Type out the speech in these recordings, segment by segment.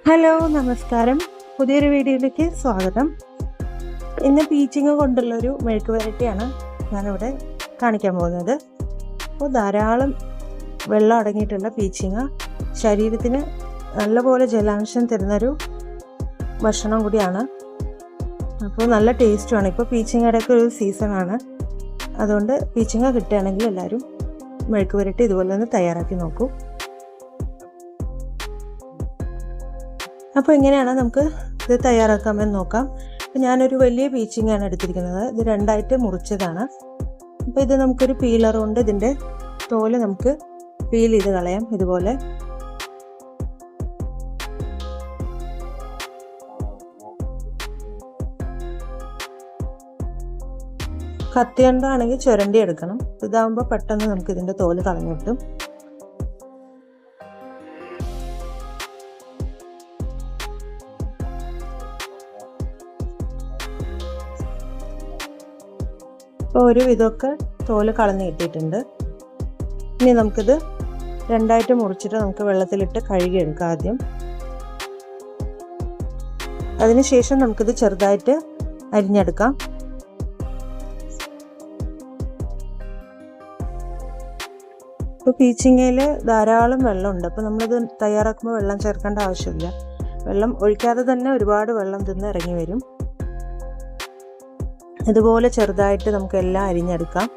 Hello നമസ്കാരം, പുതിയൊരു വീഡിയോയിലേക്ക് സ്വാഗതം. ഇന്ന് പീച്ചിങ്ങ കൊണ്ടുള്ളൊരു മെഴുക്ക് വരട്ടിയാണ് ഞാനിവിടെ കാണിക്കാൻ പോകുന്നത്. അപ്പോൾ ധാരാളം വെള്ളം അടങ്ങിയിട്ടുള്ള പീച്ചിങ്ങ ശരീരത്തിന് നല്ലപോലെ ജലാംശം തരുന്നൊരു ഭക്ഷണം കൂടിയാണ്. അപ്പോൾ നല്ല ടേസ്റ്റുമാണ്. ഇപ്പോൾ പീച്ചിങ്ങയുടെ ഒക്കെ ഒരു സീസണാണ്. അതുകൊണ്ട് പീച്ചിങ്ങ കിട്ടുകയാണെങ്കിൽ എല്ലാവരും മെഴുക്ക് വരട്ടി ഇതുപോലെ ഒന്ന് തയ്യാറാക്കി നോക്കൂ. അപ്പോൾ എങ്ങനെയാണ് നമുക്ക് ഇത് തയ്യാറാക്കാമെന്ന് നോക്കാം. ഞാനൊരു വലിയ പീച്ചിങ്ങയാണ് എടുത്തിരിക്കുന്നത്. ഇത് രണ്ടായിട്ട് മുറിച്ചതാണ്. അപ്പോൾ ഇത് നമുക്കൊരു പീലർ കൊണ്ട് ഇതിൻ്റെ തോല് നമുക്ക് പീൽ ചെയ്ത് കളയാം. ഇതുപോലെ കത്തി കൊണ്ടാണെങ്കിൽ ചുരണ്ടി എടുക്കണം. ഇതാകുമ്പോൾ പെട്ടെന്ന് നമുക്ക് ഇതിൻ്റെ തോല് കളഞ്ഞു കിട്ടും. ഇപ്പോൾ ഒരു വിധമൊക്കെ തോല് കളഞ്ഞ് കിട്ടിയിട്ടുണ്ട്. ഇനി നമുക്കിത് രണ്ടായിട്ട് മുറിച്ചിട്ട് നമുക്ക് വെള്ളത്തിലിട്ട് കഴുകിയെടുക്കാം ആദ്യം. അതിനുശേഷം നമുക്കിത് ചെറുതായിട്ട് അരിഞ്ഞെടുക്കാം. ഇപ്പോൾ പീച്ചിങ്ങയിൽ ധാരാളം വെള്ളമുണ്ട്. അപ്പോൾ നമ്മളിത് തയ്യാറാക്കുമ്പോൾ വെള്ളം ചേർക്കേണ്ട ആവശ്യമില്ല. വെള്ളം ഒഴിക്കാതെ തന്നെ ഒരുപാട് വെള്ളം തിന്ന് ഇറങ്ങി വരും. ഇതുപോലെ ചെറുതായിട്ട് നമുക്ക് എല്ലാം അരിഞ്ഞെടുക്കാം.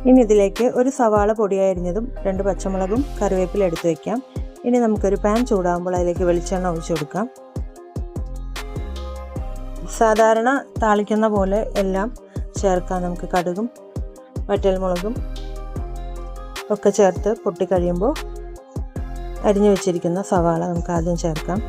ഇനി ഇതിലേക്ക് ഒരു സവാള പൊടിയായി അരിഞ്ഞതും 2 പച്ചമുളകും കറിവേപ്പില എടുത്ത് വയ്ക്കാം. ഇനി നമുക്കൊരു പാൻ ചൂടാകുമ്പോൾ അതിലേക്ക് വെളിച്ചെണ്ണ ഒഴിച്ചു കൊടുക്കാം. സാധാരണ താളിക്കുന്ന പോലെ എല്ലാം ചേർക്കാം. നമുക്ക് കടുകും വറ്റൽമുളകും ഒക്കെ ചേർത്ത് പൊട്ടിക്കഴിയുമ്പോൾ അരിഞ്ഞു വെച്ചിരിക്കുന്ന സവാള നമുക്ക് ആദ്യം ചേർക്കാം.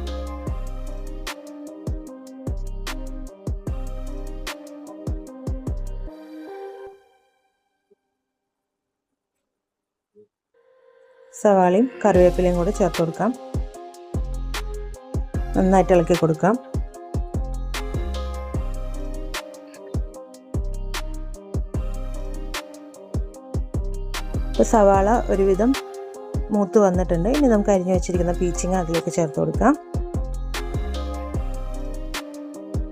സവാളയും കറിവേപ്പിലയും കൂടി ചേർത്ത് കൊടുക്കാം. നന്നായിട്ട് ഇളക്കി കൊടുക്കാം. ഇപ്പോൾ സവാള ഒരുവിധം മൂത്ത് വന്നിട്ടുണ്ട്. ഇനി നമുക്ക് അരിഞ്ഞു വെച്ചിരിക്കുന്ന പീച്ചിങ്ങ അതിലേക്ക് ചേർത്ത് കൊടുക്കാം.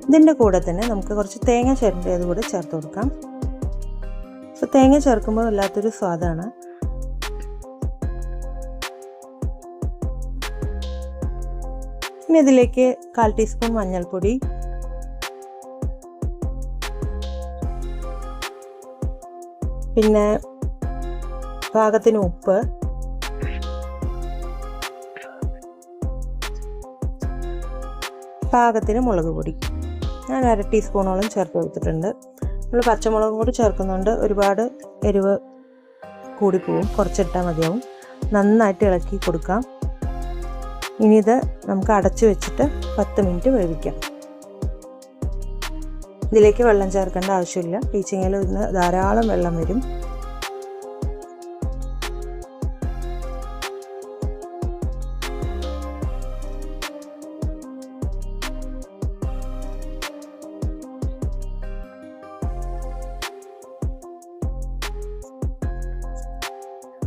ഇതിൻ്റെ കൂടെ തന്നെ നമുക്ക് കുറച്ച് തേങ്ങ ചിരണ്ടിയത് കൂടെ ചേർത്ത് കൊടുക്കാം. അപ്പോൾ തേങ്ങ ചേർക്കുമ്പോൾ വല്ലാത്തൊരു സ്വാദാണ്. ഇനി ഇതിലേക്ക് 1/4 ടീസ്പൂൺ മഞ്ഞൾപ്പൊടി, പിന്നെ പാകത്തിന് ഉപ്പ്, പാകത്തിന് മുളക് പൊടി ഞാൻ 1/2 ടീസ്പൂണോളം ചേർത്ത് കൊടുത്തിട്ടുണ്ട്. നമ്മൾ പച്ചമുളകും കൂടി ചേർക്കുന്നുണ്ട്. ഒരുപാട് എരിവ് കൂടിപ്പോവും, കുറച്ചിട്ടാൽ മതിയാവും. നന്നായിട്ട് ഇളക്കി കൊടുക്കാം. ഇനി ഇത് നമുക്ക് അടച്ചു വെച്ചിട്ട് 10 മിനിറ്റ് വേവിക്കാം. ഇതിലേക്ക് വെള്ളം ചേർക്കേണ്ട ആവശ്യമില്ല. പീച്ചിങ്ങയിൽ ഇന്ന് ധാരാളം വെള്ളം വരും.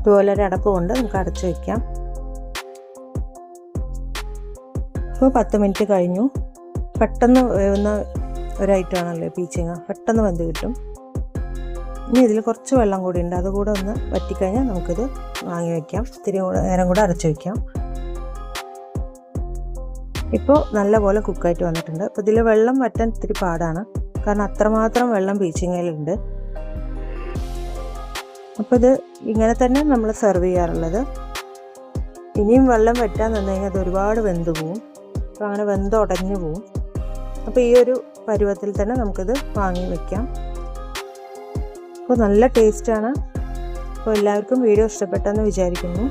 ഇതുപോലെ ഒരു അടപ്പ് കൊണ്ട് നമുക്ക് അടച്ചു വയ്ക്കാം. ഇപ്പോൾ 10 മിനിറ്റ് കഴിഞ്ഞു. പെട്ടെന്ന് വേവുന്ന ഒരു ഐറ്റമാണല്ലോ പീച്ചിങ്ങ, പെട്ടെന്ന് വെന്ത് കിട്ടും. ഇനി ഇതിൽ കുറച്ച് വെള്ളം കൂടി ഉണ്ട്. അതുകൂടെ ഒന്ന് വറ്റിക്കഴിഞ്ഞാൽ നമുക്കിത് വാങ്ങി വയ്ക്കാം. ഇത്തിരി നേരം കൂടെ അടച്ചു വയ്ക്കാം. ഇപ്പോൾ നല്ലപോലെ കുക്കായിട്ട് വന്നിട്ടുണ്ട്. അപ്പോൾ ഇതിൽ വെള്ളം വറ്റാൻ ഇത്തിരി പാടാണ്, കാരണം അത്രമാത്രം വെള്ളം പീച്ചിങ്ങയിലുണ്ട്. അപ്പോൾ ഇത് ഇങ്ങനെ തന്നെ നമ്മൾ സെർവ് ചെയ്യാറുള്ളത്. ഇനിയും വെള്ളം വറ്റാൻ നിന്ന് കഴിഞ്ഞാൽ അത് ഒരുപാട് വെന്ത് പോവും. അപ്പോൾ അങ്ങനെ വെന്ത് ഉടഞ്ഞു പോവും. അപ്പോൾ ഈ ഒരു പരുവത്തിൽ തന്നെ നമുക്കിത് വാങ്ങി വയ്ക്കാം. അപ്പോൾ നല്ല ടേസ്റ്റാണ്. അപ്പോൾ എല്ലാവർക്കും വീഡിയോ ഇഷ്ടപ്പെട്ടെന്ന് വിചാരിക്കുന്നു.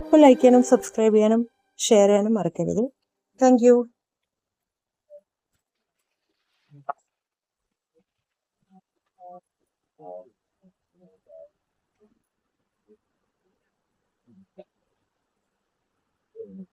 അപ്പോൾ ലൈക്ക് ചെയ്യാനും സബ്സ്ക്രൈബ് ചെയ്യാനും ഷെയർ ചെയ്യാനും മറക്കരുത്. Thank you.